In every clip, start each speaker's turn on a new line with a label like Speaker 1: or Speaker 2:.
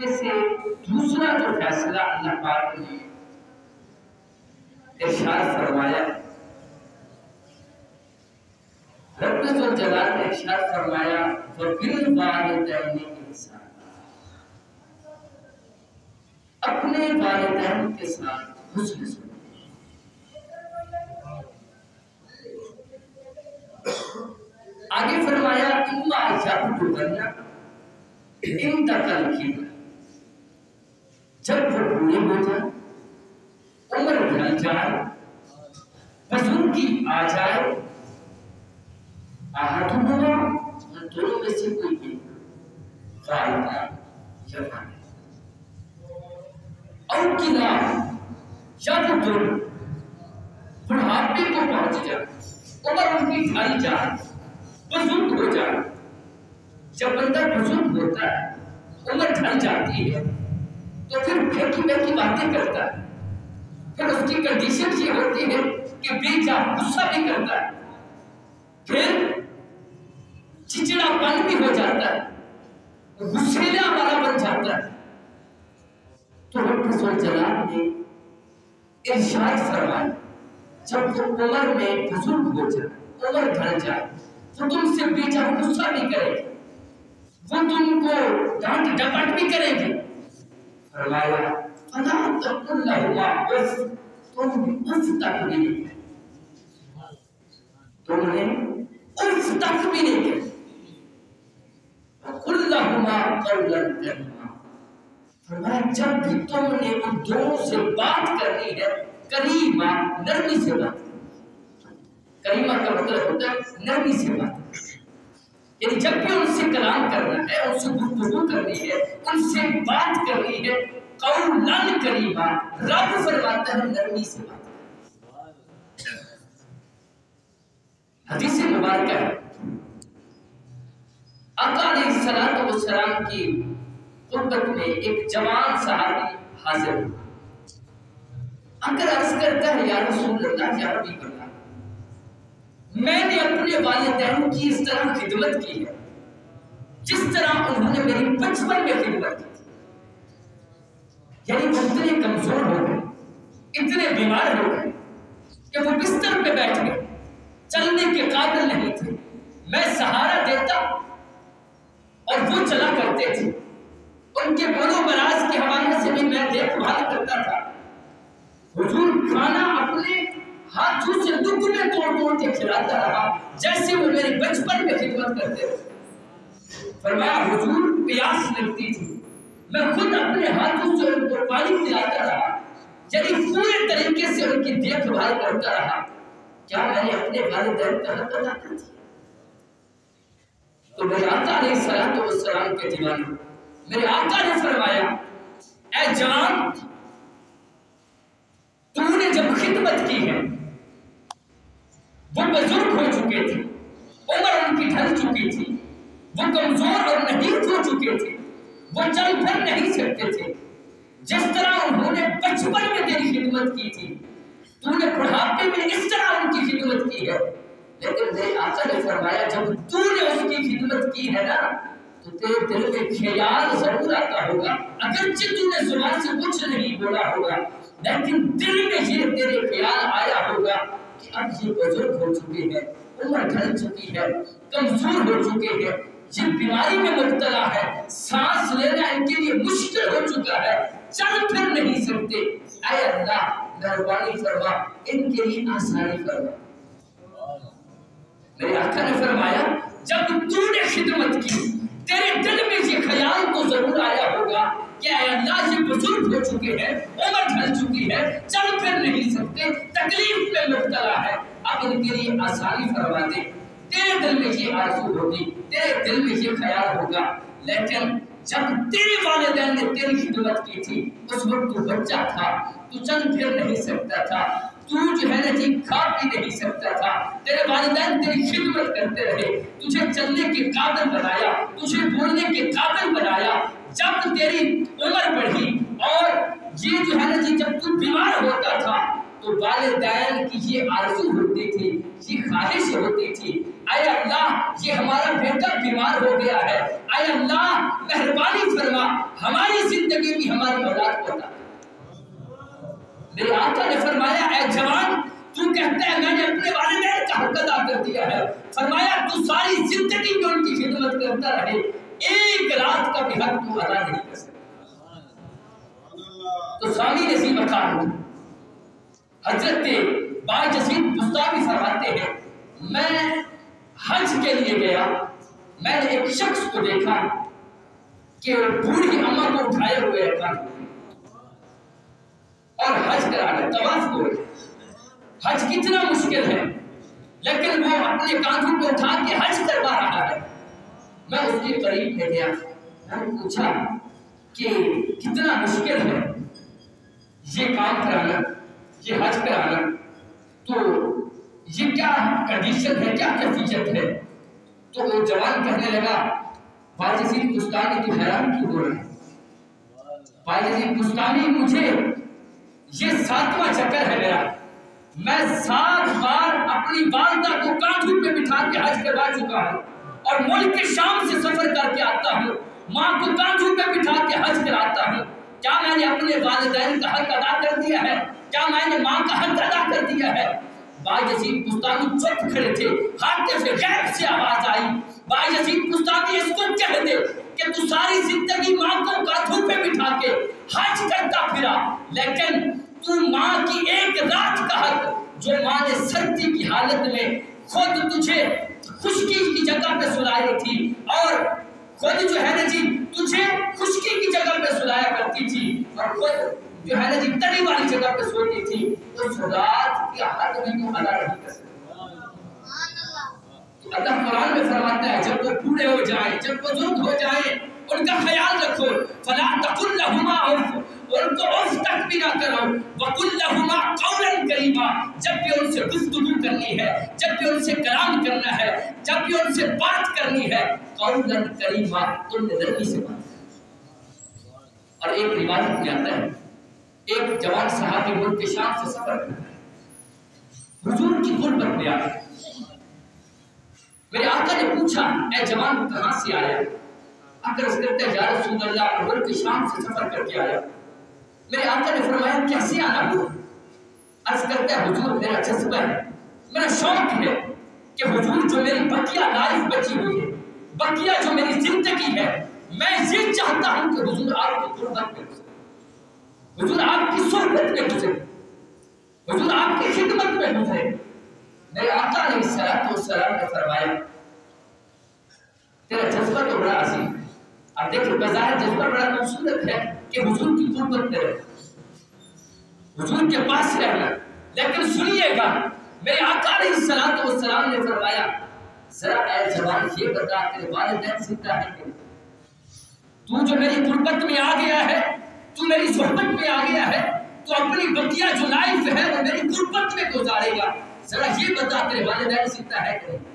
Speaker 1: میں سے دوسرا جو فیصلہ اللہ پاک نے ارشاد فرمایا، رب ذوالجلال نے ارشاد فرمایا وَبِالْوَالِدَيْنِ إِحْسَانًا، اپنے والدین کے ساتھ حسن سلوک۔ آگے فرمایا اِمَّا يَبْلُغَنَّ عِندَكَ الْكِبَرَ، جب وہ بوڑھے ہو جائے، عمر ڈھل جائے، بزرگی آ جائے، احدہما، ان دونوں میں سے کوئی ایک، والدہ یا والد، اور کلاہما، یا وہ دونوں بڑھاپے کو پہنچ جائے، عمر ان کی ڈھل جائے، بزرگ ہو جائے۔ جب بندہ بزرگ ہوتا ہے، عمر ڈھل جاتی ہے، تو پھر بھیکی بھیکی باتیں کرتا ہے، پھر اس کی کنڈیشن یہ ہوتی ہے کہ بے جا غصہ بھی کرتا ہے، پھر چچڑا پن بھی ہو جاتا ہے، غصیلا والا بن جاتا ہے۔ تو رب ذوالجلال نے ارشاد فرمایا جب وہ عمر میں بزرگ ہو جائے، عمر ڈھل جائے، وہ تم سے بے جا غصہ بھی کرے گی، وہ تم کو ڈانٹ ڈپٹ بھی کرے گی۔ فرمایا فَلَا تَقُلْ لَهُمَا أُفٍّ، تم اف تک بھی نہیں کہے، تم نے اف تک بھی نہیں کہے۔ وَقُلْ لَهُمَا قَوْلًا كَرِيمًا، فرمایا جب بھی تم نے ان دونوں سے بات کرنی ہے، کریمہ، نرمی سے بات کرنی۔ کریمہ کا مطلب ہوتا ہے نرمی سے بات کرنی، یعنی جب بھی ان سے کلام کرنا ہے، ان سے گفتگو کرنی ہے، ان سے بات کرنی ہے، قولاً کریمہ، رب فرماتا ہے نرمی سے بات کرنی۔ حدیث مبارکہ ہے، آقا علیہ السلام کی خطبت میں ایک جوان صحابی حاضر ہوا، اگر عرض کرتا ہے یا رسول اللہ، یا حبیب اللہ، میں نے اپنے والدین کی اس طرح خدمت کی ہے جس طرح انہوں نے میری بچپن میں خدمت کی تھی، یعنی وہ اتنے کمزور ہو گئے، اتنے بیمار ہو گئے کہ وہ بستر پہ بیٹھ گئے، چلنے کے قابل نہیں تھے، میں سہارا دیتا اور وہ چلا کرتے تھے، ان کے بڑوں براز کے حوالے سے بھی میں دیکھ بھال کرتا تھا۔ حضور کھانا اپنے ہاتھوں سے لقمے توڑ توڑ کے کھلاتا رہا جیسے وہ میری بچپن میں خدمت کرتے تھے۔ فرمایا حضور پیاس لگتی تھی، میں خود اپنے ہاتھوں سے ان کو پانی پلاتا رہا، یعنی پورے طریقے سے ان کی دیکھ بھال کرتا رہا۔ کیا میں نے اپنے والدین کا حق ادا کر دیا؟ تو میرے آقا علیہ السلام کے دیوانوں، میرے آقا نے فرمایا اے جوان، تو نے جب خدمت کی ہے، وہ بزرگ ہو چکے تھے، عمر ان کی ڈھل چکی تھی، وہ کمزور اور نحیف ہو چکے تھے، وہ چل پھر نہیں سکتے تھے، جس طرح انہوں نے بچپن میں تیری خدمت کی تھی، تو نے بڑھاپے میں اس طرح ان کی خدمت کی ہے۔ لیکن میرے آقا نے فرمایا جب تو نے اس کی خدمت کی ہے نا، تو تیرے دل میں خیال ضرور آتا ہوگا، اگرچہ تو نے زبان سے کچھ نہیں بولا ہوگا، لیکن دل میں یہ تیرے خیال آیا ہوگا کہ اب یہ بزرگ ہو چکے ہیں، عمر ڈھل چکی ہے، کمزور ہو چکے ہیں، یہ بیماری میں مبتلا ہے، سانس لینا ان کے لیے مشکل ہو چکا ہے، چل پھر نہیں سکتے، اے اللہ مہربانی فرما ان کے لیے آسانی فرما۔ میرے آقا نے فرمایا جب تو نے خدمت کی، تیرے دل میں یہ خیال تو ضرور آیا ہوگا کہ اے اللہ یہ بزرگ ہو چکے ہیں، عمر ڈھل چکی ہے، چل پھر نہیں سکتے، تکلیف میں مبتلا ہے، اب ان کے لیے آسانی فرما دے۔ تیرے دل میں یہ آرزو ہوگی، تیرے دل میں یہ خیال ہوگا، لیکن جب تیرے والدین نے تیری خدمت کی تھی اس وقت تو بچہ تھا، تو چل پھر نہیں سکتا تھا، تو جو ہے نا جی کھا بھی نہیں سکتا تھا، تیرے والدین تیری خدمت کرتے رہے، تجھے چلنے کے قابل بنایا، تجھے بولنے کے قابل بنایا۔ جب تیری عمر بڑھی اور یہ جو ہے نا جی جب تو بیمار ہوتا تھا تو والدین کی یہ آرزو ہوتی تھی، یہ خواہش ہوتی تھی اے اللہ یہ ہمارا بیٹا بیمار ہو گیا ہے، اے اللہ مہربانی فرما ہماری زندگی بھی ہماری اولاد کو عطا۔ میرے آقا نے فرمایا اے جوان تو کہتا ہے میں نے اپنے والدین کا حق ادا کر دیا ہے، فرمایا تو ساری زندگی میں ان کی خدمت کرتا رہے، ایک رات کا بھی حق تو ادا نہیں کر سکتا۔ تو ثانی نصیب خان حضرت باجزید بستامی فرماتے ہیں میں حج کے لیے گیا، میں نے ایک شخص کو دیکھا کہ بوڑھی اماں کو اٹھائے ہوئے رکھا اور حج کرا رہا ہے، طواف کو۔ حج کتنا مشکل ہے لیکن وہ اپنے کاندھوں پہ اٹھا کے حج کروا رہا ہے۔ میں اس کے قریب میں گیا، میں نے پوچھا کہ کتنا مشکل ہے یہ کام کرانا، یہ حج کرانا، تو یہ کیا کنڈیشن ہے، کیا کیفیت ہے؟ تو وہ جوان کہنے لگا باجزید بستانی تو حیران کیوں ہو رہا ہے؟ باجزید بستانی مجھے یہ 7واں چکر ہے میرا، میں 7 بار اپنی والدہ کو کاندھوں پہ بٹھا کے حج کروا چکا ہوں اور ملک شام سے سفر کر کے آتا ہوں، ماں کو کاندھوں پہ بٹھا کے حج کراتا ہوں۔ کیا میں نے اپنے والدین کا حق ادا کر دیا ہے؟ کیا میں نے ماں کا حق ادا کر دیا ہے؟ باجزید بستانی چپ کھڑے تھے، ہاتھ سے غیب سے آواز آئی باجزید بستانی اس کو کہہ دے کہ تو ساری زندگی ماں کو کاندھوں پہ بٹھا کے حج کرتا پھرا، لیکن تو ماں کی ایک رات کا حق جو ماں نے سردی کی حالت میں خود تجھے خشکی کی جگہ پہ سلائی تھی اور خود جو ہے نا جی تجھے خشکی کی جگہ پہ سلایا کرتی تھی اور خود جو ہے نا جی تری والی جگہ پہ سوتی تھی، اس رات کا حق بھی تو ادا نہیں کر سکتا۔ اللہ قرآن میں فرماتا ہے جب وہ بوڑھے ہو جائیں، جب بزرگ ہو جائیں، ان کا خیال رکھو، فلا تقل لهما اف، ان کو اف تک بھی نہ کرو، وقل لهما قولا کریما، جب بھی ان سے گفتگو کرنی ہے، جب بھی ان سے کلام کرنا ہے، جب بھی ان سے بات کرنی ہے، قولا کریما، تم نے نرمی سے بات کرو۔ اور ایک روایت میں آتا ہے ایک جوان صحابی ملک شام سے سفر کرتا ہے، حضور کی غربت میں آیا، میرے آقا نے پوچھا اے جوان کہاں سے آیا؟ آقا عرض کرتا ہے یا رسول اللہ ملک شام سے سفر کر کے آیا۔ میرے آقا نے فرمایا کیسے آنا ہوا؟ عرض کرتا ہے حضور میرا جذبہ ہے، میرا شوق ہے کہ حضور جو میری بقیہ لائف بچی ہوئی ہے، بقیہ جو میری زندگی ہے، میں یہ چاہتا ہوں کہ حضور آپ کی غربت میں گزرے، حضور آپ کی صحبت میں گزرے، حضور آپ کی خدمت میں گزرے۔ میرے آقا علیہ السلام نے فرمایا تیرا جذبہ تو بڑا عظیم ہے، اب دیکھیں بظاہر جذبہ بڑا خوبصورت ہے کہ حضور کی قربت میں رہنا، حضور کے پاس رہنا، لیکن سنیے گا میرے آقا علیہ السلام نے فرمایا ذرا اے جوان یہ بتا تیرے والدین زندہ ہیں کہ تو جو میری قربت میں آ گیا ہے، تو میری صحبت میں آ گیا ہے، تو اپنی بقیہ جو لائف ہے وہ میری قربت میں گزارے گا، ذرا یہ بتا تیرے والدین زندہ ہے کہ نہیں؟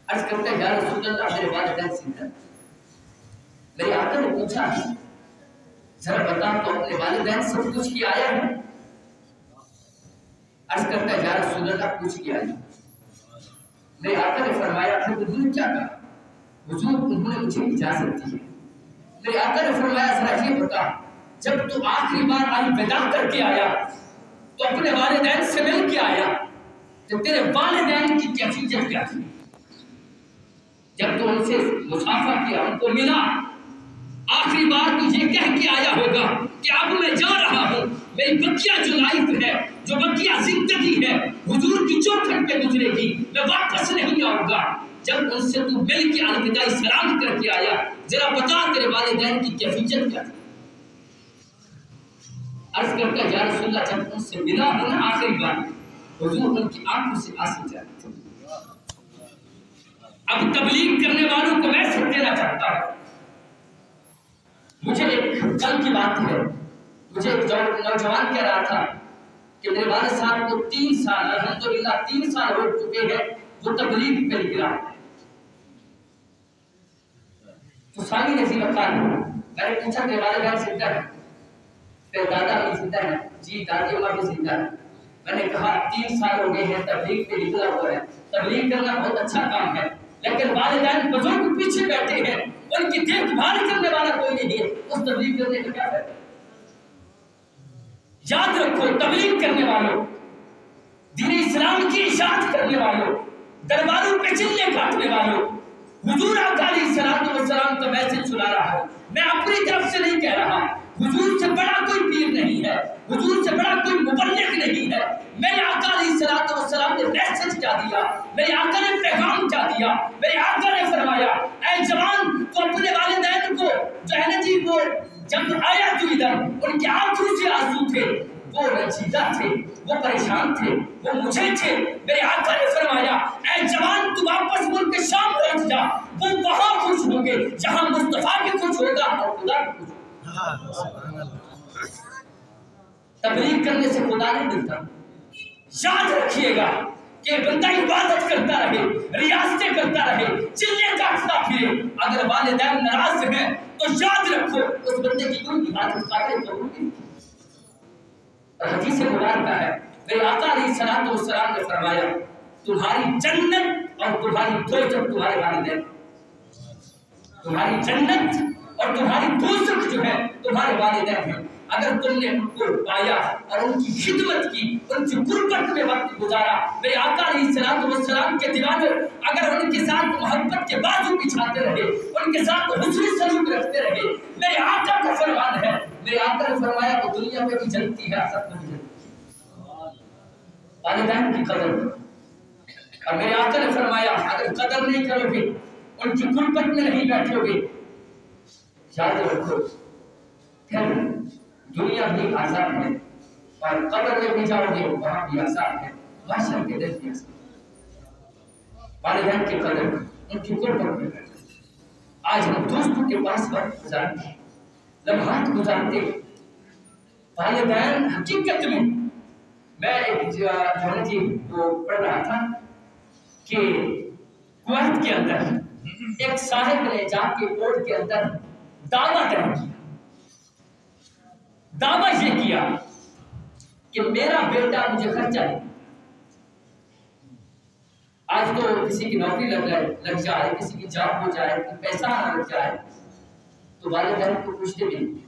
Speaker 1: عرض کرتے ہیں یا رسول اللہ میرے والدین زندہ۔ میرے آقا نے پوچھا ذرا بتا تو اپنے والدین سے پوچھ کے آیا ہے؟ عرض کرتا ہے یا رسول اللہ پوچھ کے آیا۔ میرے آقا نے فرمایا پھر حضور نے کیا کہا؟ حضور انہوں نے مجھے اجازت دی ہے۔ میرے آقا نے فرمایا ذرا یہ بتا جب تو آخری بار الوداع کر کے آیا تو اپنے والدین سے مل کے آیا، تو تیرے والدین کی کیفیت کیا تھی؟ جب تو ان سے مصافحہ کیا، ان کو ملا، آخری بار تو یہ کہہ کے آیا ہوگا کہ اب میں جا رہا ہوں، میری بقیہ جو لائف ہے، جو بقیہ زندگی ہے حضور کی چوکھٹ پہ گزرے گی، میں واپس نہیں آؤں گا۔ جب ان سے تو مل کے الوداعی سلام کر کے آیا، ذرا بتا تیرے والدین کی کیفیت کیا تھی؟ عرض کرتا یا رسول اللہ جب ان سے ملا ہوں نا آخری بار، حضور ان کی آنکھوں سے آنسو جاتے تھے۔ اب تبلیغ کرنے والوں کو میں سب دینا چاہتا ہوں، مجھے ایک کل کی بات ہے، مجھے ایک نوجوان کہہ رہا تھا کہ میرے والد صاحب کو 3 سال الحمدللہ 3 سال ہو چکے ہیں وہ تبلیغ پہ نکلا ہے۔ تو ثانی نصیب خان میں نے پوچھا کہ والدین زندہ ہے؟ پھر دادا بھی زندہ ہے؟ جی دادی اماں بھی زندہ ہے۔ میں نے کہا 3 سال ہو گئے ہیں تبلیغ پہ نکلا ہوا ہے، تبلیغ کرنا بہت اچھا کام ہے، لیکن والدین بزرگ پیچھے بیٹھے ہیں، ان کی دیکھ بھال کرنے والا کوئی نہیں ہے، اس تبلیغ کرنے کا کیا فائدہ؟ یاد رکھو، تبلیغ کرنے والوں، دین اسلام کی اشاعت کرنے والوں، درباروں پہ چلے کاٹنے والوں، حضور آقا علیہ الصلوۃ والسلام کا میسج سنا رہا ہوں، میں اپنی طرف سے نہیں کہہ رہا، حضور سے بڑا کوئی پیر نہیں ہے، حضور سے بڑا کوئی مبلغ نہیں ہے، میرے آقا علیہ الصلوۃ والسلام نے میسج کیا دیا، میرے آقا نے پیغام کیا دیا، میرے آقا نے فرمایا اے جوان تو اپنے والدین کو جو ہے نا جی وہ جب آیا تو ادھر ان کی آنکھوں سے آنسو تھے، وہ رنجیدہ تھے، وہ پریشان تھے، وہ مجھے تھے، میرے آقا نے فرمایا اے جوان تو واپس ملک شام لوٹ جا، وہ وہاں خوش ہوں گے جہاں مصطفیٰ بھی خوش ہوگا اور خدا بھی خوش ہوگا۔ تبلیغ کرنے سے خدا نہیں ملتا، یاد رکھیے گا کہ بندہ عبادت کرتا رہے، ریاستیں کرتا رہے، چلے کاٹتا پھرے، اگر والدین ناراض ہیں تو یاد رکھو اس بندے کی کوئی عبادت قابل قبول نہیں۔ اور حدیث مبارکہ ہے، میرے آقا علیہ الصلوۃ والسلام نے فرمایا تمہاری جنت اور تمہاری دوزخ تمہارے والدین، تمہاری جنت اور تمہاری دوزخ جو ہے تمہارے والدین ہیں، اگر تم نے ان کو پایا اور ان کی خدمت کی، ان کی قربت میں وقت گزارا، میرے آقا علیہ الصلوۃ والسلام کے دیوانے اگر ان کے ساتھ محبت کے بازو بچھاتے رہے، ان کے ساتھ حسن سلوک رکھتے رہے، میرے آقا کا فرمان ہے، میرے آقا نے فرمایا وہ دنیا میں بھی جنتی ہے، آخرت میں بھی جنتی ہے۔ والدین کی قدر کرو، اور میرے آقا نے فرمایا اگر قدر نہیں کرو گے، ان کی قربت میں نہیں بیٹھو گے، یاد رکھو پھر دنیا بھی آزاد ہے اور قبر میں بھی جاؤ گے وہاں بھی آزاد ہے، محشر کے دن بھی آزاد ہے۔ والدین کی قدر ان کی قربت میں بیٹھو۔ آج ہم دوستوں کے پاس وقت گزارتے ہیں، لمحات گزارتے ہیں، والدین حقیقت میں ایک جو ہے جی وہ پڑھ رہا تھا کہ کویت کے اندر ایک صاحب نے جا کے کورٹ کے اندر دعویٰ کیا، دعویٰ یہ کیا کہ میرا بیٹا مجھے خرچہ نہیں۔ آج تو کسی کی نوکری لگ جائے، کسی کی جاب ہو جائے، پیسہ نہ لگ جائے تو والدین کو پوچھتے بھی نہیں۔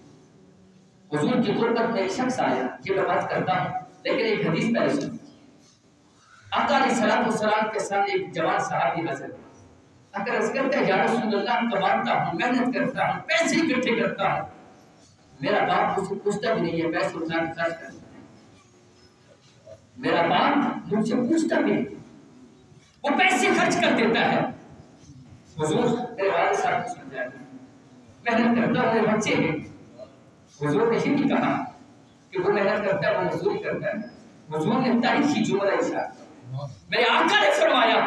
Speaker 1: حضور کی قربت میں ایک شخص آیا، یہ میں بات کرتا ہوں لیکن ایک حدیث پہلے سنیں۔ آقا علیہ الصلوۃ والسلام کے سامنے ایک جوان صحابی حاضر ہوا، اگر عرض کرتا ہے یا رسول اللہ کماتا ہوں، محنت کرتا ہوں، پیسے اکٹھے کرتا ہوں، میرا باپ مجھ سے پوچھتا بھی نہیں ہے پیسے اٹھا کے خرچ کرتا ہے، میرا باپ مجھ سے پوچھتا بھی نہیں، وہ پیسے خرچ کر دیتا ہے۔ حضور میرے والد صاحب کو سمجھایا محنت کرتا ہوں، میرے بچے ہیں، حضور نے یہ نہیں کہا کہ وہ محنت کرتا ہے وہ مزدوری کرتا ہے، حضور نے تاریخی جملہ ارشاد، میرے آقا نے فرمایا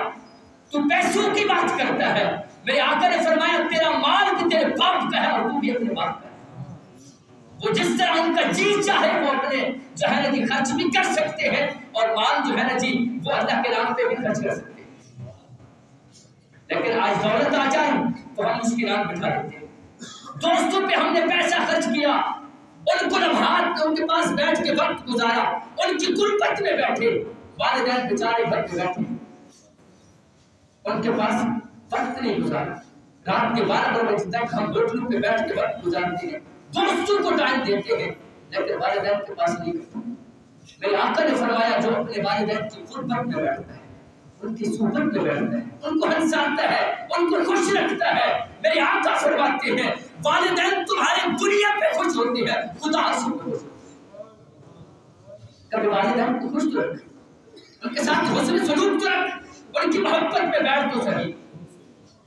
Speaker 1: تو پیسوں کی بات کرتا ہے، میرے آقا نے فرمایا تیرا مال بھی تیرے باپ کا ہے اور تو بھی اپنے باپ کا ہے، وہ جس طرح ان کا جی چاہے وہ اپنے جو ہے نا جی خرچ بھی کر سکتے ہیں اور مال جو ہے نا جی وہ اللہ کے نام پہ بھی خرچ کر سکتے ہیں، لیکن آج دولت آ جائے تو ہم مشکلات بٹھا دیتے ہیں، دوستوں پہ ہم نے پیسہ خرچ کیا، ان کو لمحات ان کے پاس بیٹھ کے وقت گزارا، ان کی قربت میں بیٹھے، والدین بیچارے گھر پہ بیٹھے ان کے پاس وقت نہیں گزارا، رات کے 12 بجے تک ہم ہوٹلوں پہ بیٹھ کے وقت گزارتے ہیں، دوستوں کو ٹائم دیتے ہیں لیکن والدین کے پاس نہیں کرتے۔ میرے آقا نے فرمایا جو اپنے والدین کی قربت میں بیٹھتا ہے، ان کی صحبت میں بیٹھتا ہے، ان کو ہنساتا ہے، ان کو خوش رکھتا ہے، میرے آقا فرماتے ہیں والدین تمہارے دنیا پہ خوش ہوتے ہیں، خدا سے خوش ہوتے ہیں۔ کبھی والدین کو خوش تو رکھ، ان کے ساتھ حسن سلوک تو رکھ، ان کی محبت میں بیٹھ تو صحیح۔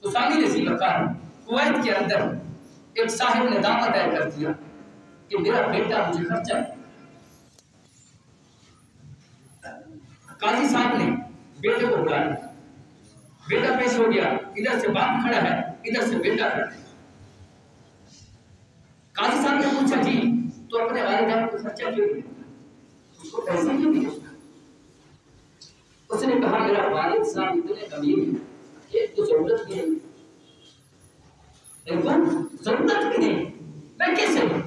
Speaker 1: تو سامنے نصیب اکار کویت کے اندر ایک صاحب نے دعویٰ طے کر دیا کہ میرا بیٹا مجھے خرچہ ہے، قاضی صاحب نے بیٹے کو بلا لیا، بیٹا پیش ہو گیا، ادھر سے باپ کھڑا ہے، ادھر سے بیٹا کھڑا ہے، قاضی صاحب نے پوچھا جی تو اپنے والدین کو خرچہ کیوں نہیں دیتا، اس کو پیسے کیوں نہیں دیتا؟ اس نے کہا میرا والد صاحب اتنے امیر ہیں ایک تو ضرورت بھی نہیں، ضرورت بھی نہیں، میں کیسے دوں؟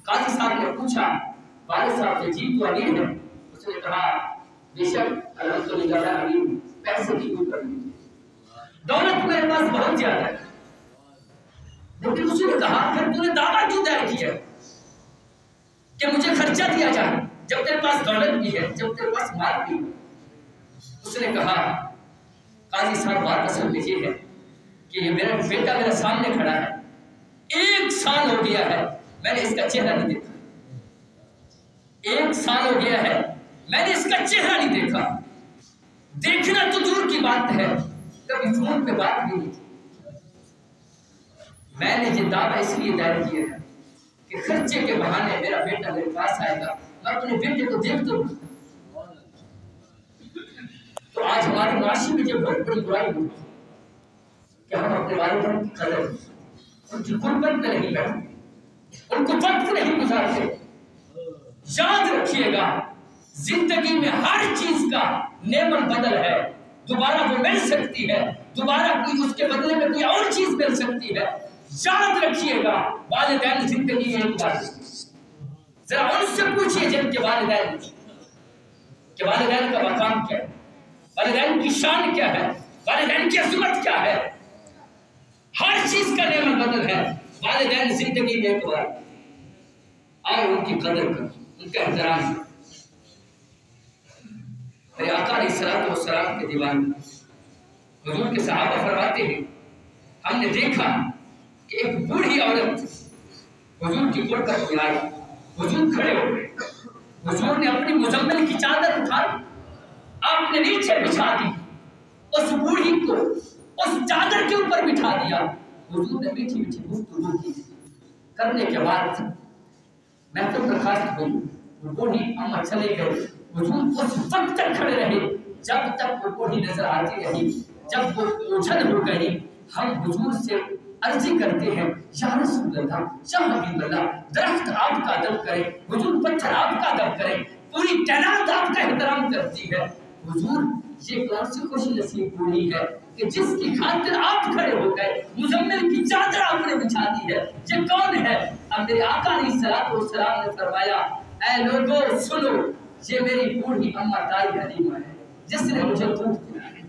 Speaker 1: قاضی صاحب نے پوچھا والد صاحب سے جی تو امیر ہے اس نے کہا بے شک الحمدللہ علیم پیسے کی کوئی کمی نہیں، دولت میرے پاس بہت زیادہ ہے، لیکن اس نے کہا پھر تو نے دعویٰ کیوں دائر کیا کہ مجھے خرچہ دیا جائے جب تیرے پاس دولت بھی ہے، جب تیرے پاس مال بھی ہے؟ اس نے کہا قاضی صاحب بات اصل میں یہ ہے کہ یہ میرا بیٹا میرے سامنے کھڑا ہے، 1 سال ہو گیا ہے میں نے اس کا چہرہ نہیں دیکھا، 1 سال ہو گیا ہے میں نے اس کا چہرہ نہیں دیکھا، دیکھنا تو دور کی بات ہے کبھی فون پہ بات بھی نہیں کی۔ میں نے یہ دعویٰ اس لیے دائر کیا ہے کہ خرچے کے بہانے میرا بیٹا میرے پاس آئے گا، میں اپنے بیٹے کو دیکھ دوں۔ تو آج ہمارے معاشرے میں جو بہت بڑی برائی ہوئی کہ ہم اپنے والدین کی قدر ان کی قربت میں نہیں بیٹھتے، ان کو وقت نہیں گزارتے۔ یاد رکھیے گا زندگی میں ہر چیز کا نعمت بدل ہے، دوبارہ وہ مل سکتی ہے، دوبارہ کوئی اس کے بدلے میں کوئی اور چیز مل سکتی ہے۔ یاد رکھیے گا والدین زندگی میں ایک بار ذرا ان سے پوچھئے جن کے والدین کہ والدین کا مقام کیا ہے، والدین کی شان کیا ہے، والدین کی عظمت کیا ہے۔ ہر چیز کا نعمت بدل ہے، والدین زندگی میں ایک بار آؤ ان کی قدر کرو، ان کا احترام کرو۔ میرے آقا علیہ الصلوۃ والسلام کے دیوان حضور کے صحابہ فرماتے ہیں ہم نے دیکھا کہ ایک بوڑھی عورت حضور کی قربت میں آئی، حضور کھڑے ہو گئے، حضور نے اپنی مزمل کی چادر اٹھائی، آپ نے نیچے بچھا دی، اس بوڑھی کو اس چادر کے اوپر بٹھا دیا، حضور نے میٹھی میٹھی گفتگو کی، کرنے کے بعد محفل برخاست ہوئی، وہ بوڑھی اما چلے گئے، حضور اس وقت تک کھڑے رہے جب تک وہ بوڑھی نظر آتی رہی، جب وہ اوجھل ہو گئی ہم حضور سے عرضی کرتے ہیں یا رسول اللہ یا حبیب اللہ، درخت آپ کا ادب کرے، حضور پتھر آپ کا ادب کرے، پوری کائنات آپ کا احترام کرتی ہے، حضور یہ کون سی خوش نصیب بوڑھی ہے کہ جس کی خاطر آپ کھڑے ہو گئے، مزمل کی چادر آپ نے بچھا دی ہے، یہ کون ہے؟ اب میرے آقا علیہ الصلوۃ والسلام نے فرمایا اے لوگوں سنو، یہ میری بوڑھی اما تائی حلیمہ ہے جس نے مجھے دودھ پلایا۔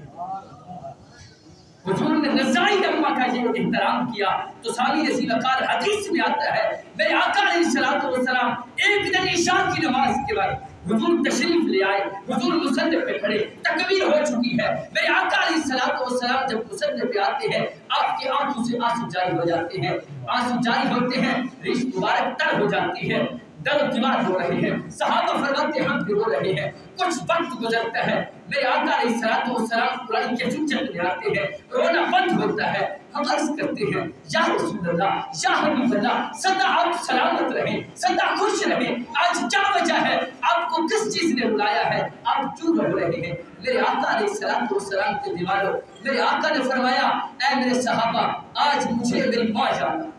Speaker 1: حضور نے نسائی اما کا یہ احترام کیا تو ثانی رسی وقار حدیث میں آتا ہے میرے آقا علیہ الصلوۃ والسلام ایک دن عشاء کی نماز کے بعد حضور تشریف لے آئے، حضور مصلی پہ کھڑے، تکبیر ہو چکی ہے، میرے آقا علیہ الصلوۃ والسلام جب مصلی پہ آتے ہیں آپ کے آنکھوں سے آنسو جاری ہو جاتے ہیں، آنسو جاری ہوتے ہیں، ریش مبارک تر ہو جاتی ہے، در و دیوار ہو رہے ہیں، صحابہ فرماتے ہم بھی رو رہے ہیں، کچھ وقت گزرتا ہے، میرے آقا علیہ الصلوۃ والسلام قرآن کی چنچن میں آتے ہیں، رونا بند ہوتا ہے، ہم عرض کرتے ہیں یا رسول اللہ یا حبیب اللہ سدا آپ سلامت رہیں، سدا خوش رہیں، آج کیا وجہ ہے، آپ کو کس چیز نے بلایا ہے، آپ کیوں رو رہے ہیں؟ میرے آقا علیہ الصلوۃ والسلام کے دیوانوں، میرے آقا نے فرمایا اے میرے صحابہ آج مجھے میری ماں یاد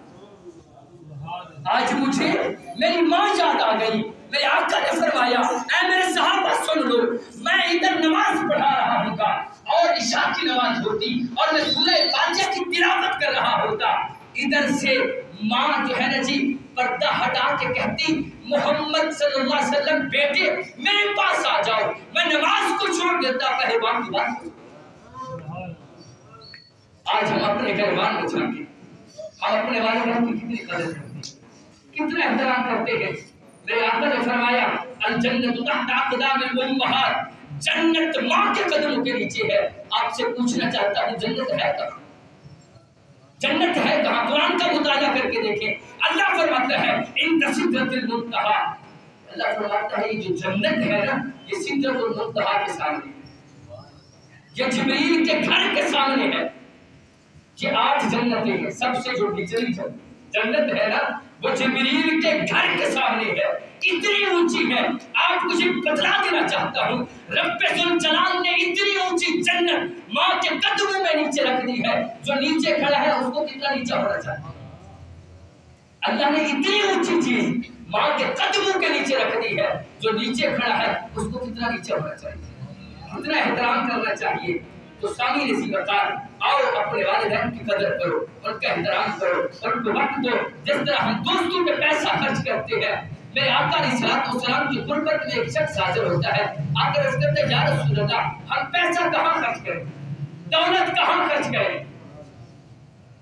Speaker 1: آج مجھے میری ماں یاد آ گئی۔ میرے آقا نے فرمایا اے میرے صحابہ سن لو، میں ادھر نماز پڑھا رہا ہوں گا اور عشاء کی نماز ہوتی اور میں سورہ فاتحہ کی تلاوت کر رہا ہوتا، ادھر سے ماں جو ہے نا جی پردہ ہٹا کے کہتی محمد صلی اللہ علیہ وسلم بیٹے میرے پاس آ جاؤ، میں نماز کو چھوڑ دیتا پہلے وہاں کی بات۔ آج ہم اپنے گھربان میں جھانکیں، ہم اپنے والدین کی کتنی قدر کرتے ہیں، کتنا احترام کرتے ہیں۔ میرے آقا نے فرمایا الجنت تحت اقدام الامہات، جنت ماں کے قدموں کے نیچے ہے۔ آپ سے پوچھنا چاہتا ہوں جنت ہے کہاں؟ جنت ہے کہاں؟ قرآن کا مطالعہ کر کے دیکھیں، اللہ فرماتا ہے ان سدرۃ المنتہا، اللہ فرماتا ہے یہ جو جنت ہے نا یہ سدرۃ المنتہا کے سامنے ہے، یہ جبریل کے گھر کے سامنے ہے۔ یہ 8 جنتیں ہیں، سب سے جو نچلی جنت ہے نا وہ جبریل کے گھر کے سامنے ہے، اتنی اونچی ہے۔ آپ مجھے بتلا دینا چاہتا ہوں رب ذوالجلال نے اتنی اونچی جنت ماں کے قدموں میں نیچے رکھ دی ہے، جو نیچے کھڑا ہے اس کو کتنا نیچے ہونا چاہیے؟ اللہ نے اتنی اونچی چیز ماں کے قدموں کے نیچے رکھ دی ہے، جو نیچے کھڑا ہے اس کو کتنا نیچے ہونا چاہیے، کتنا احترام کرنا چاہیے۔ تو سامع نسی وقار آؤ اپنے والدین کی قدر کرو، ان کا احترام کرو، ان کو وقت دو۔ جس طرح ہم دوستوں پہ پیسہ خرچ کرتے ہیں، میرے آقا علیہ السلام کی غربت میں ایک شخص حاضر ہوتا ہے، آ کر عرض کرتے ہیں یا رسول اللہ ہم پیسہ کہاں خرچ کریں، دولت کہاں خرچ کریں،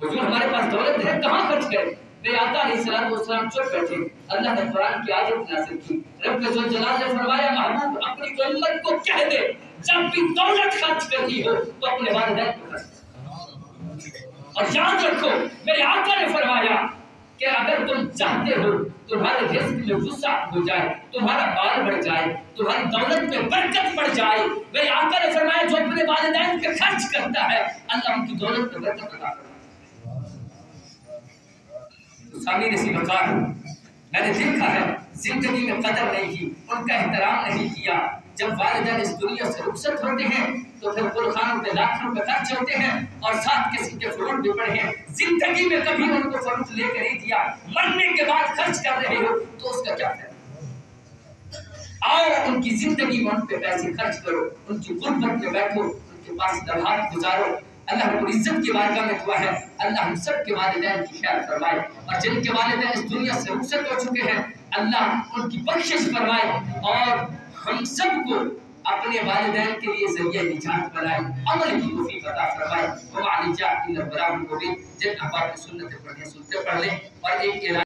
Speaker 1: حضور ہمارے پاس دولت ہے کہاں خرچ کریں؟ میرے آقا علیہ السلام چپ بیٹھے، اللہ نے قرآن کی آیت نازل کی، رب ذوالجلال نے فرمایا محبوب اپنی امت کو کہہ دے جب بھی دولت خرچ کرنی ہو تو اپنے والدین کو خرچ کرو، اور یاد رکھو میرے آقا نے فرمایا کہ اگر تم چاہتے ہو تمہارے رزق میں وسعت ہو جائے، تمہارا مال بڑھ جائے، تمہاری دولت میں برکت بڑھ جائے، میرے آقا نے فرمایا جو اپنے والدین پہ خرچ کرتا ہے اللہ ان کی دولت میں برکت عطا کرتا ہے۔ سامعین نصیب وقار، میں نے دیکھا ہے زندگی میں قدر نہیں کی، ان کا احترام نہیں کیا، جب والدین اس دنیا سے رخصت ہوتے ہیں تو پھر قرخانوں پہ لاکھوں پہ خرچ ہوتے ہیں اور ساتھ کسی کے فروٹ بھی پڑے ہیں، زندگی میں کبھی ان کو فروٹ لے کر نہیں دیا، مرنے کے بعد خرچ کر رہے ہو تو اس کا کیا فائدہ؟ آؤ ان کی زندگی میں ان پہ پیسے خرچ کرو، ان کی غربت میں بیٹھو، ان کے پاس لمحات گزارو۔ اللہ رب العزت کی بارگاہ میں دعا ہے اللہ ہم سب کے والدین کی خیر فرمائے، اور جن کے والدین اس دنیا سے رخصت ہو چکے ہیں اللہ ان کی بخشش فرمائے، اور ہم سب کو اپنے والدین کے لیے ذریعہ نجات بنائے، عمل کی توفیق عطا فرمائے۔ وعلی جاء البلاغ المبین، جن احباب کی سنتیں پڑھیں سنتے پڑھ لیں، اور ایک